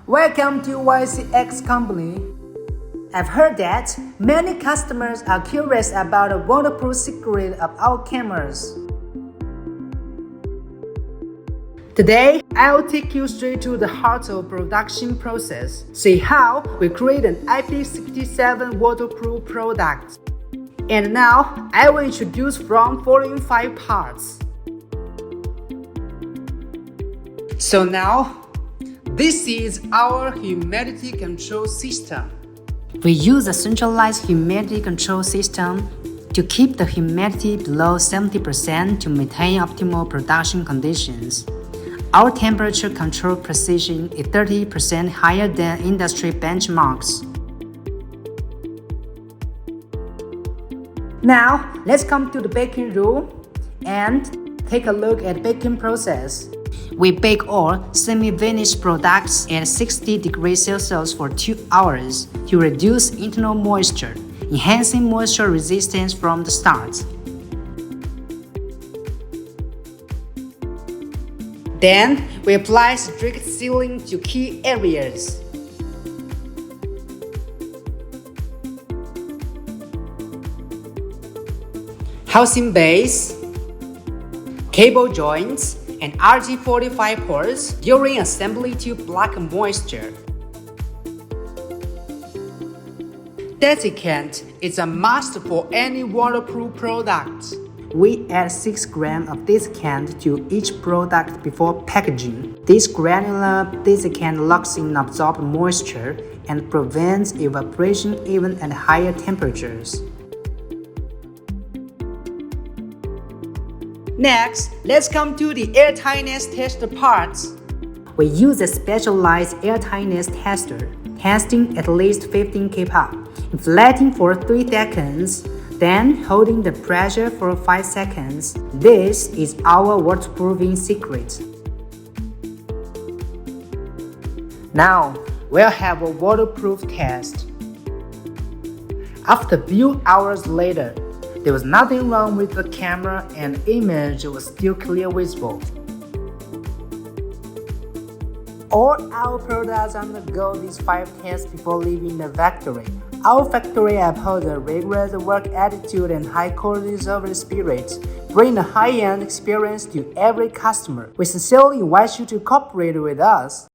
Welcome to YCX company. I've heard that many customers are curious about the waterproof secret of our cameras. Today, I'll take you straight to the heart of production process. See how we create an IP67 waterproof product. And now, I will introduce from following 5 parts. So now, this is our humidity control system. We use a centralized humidity control system to keep the humidity below 70% to maintain optimal production conditions. Our temperature control precision is 30% higher than industry benchmarks. Now, let's come to the baking room and take a look at the baking process. We bake all semi-finished products at 60 degrees Celsius for 2 hours to reduce internal moisture, enhancing moisture resistance from the start. Then, we apply strict sealing to key areas. Housing base, cable joints, and RG45 ports during assembly to block moisture. Desiccant is a must for any waterproof product. We add 6 grams of desiccant to each product before packaging. This granular desiccant locks in absorbed moisture and prevents evaporation even at higher temperatures. Next, let's come to the airtightness tester parts. We use a specialized airtightness tester, testing at least 15 kPa, inflating for 3 seconds, then holding the pressure for 5 seconds. This is our waterproofing secret. Now, we'll have a waterproof test. After a few hours later, there was nothing wrong with the camera and the image was still clearly visible. All our products undergo these 5 tests before leaving the factory. Our factory upholds a rigorous work attitude and high-quality service spirit, bringing a high-end experience to every customer. We sincerely invite you to cooperate with us.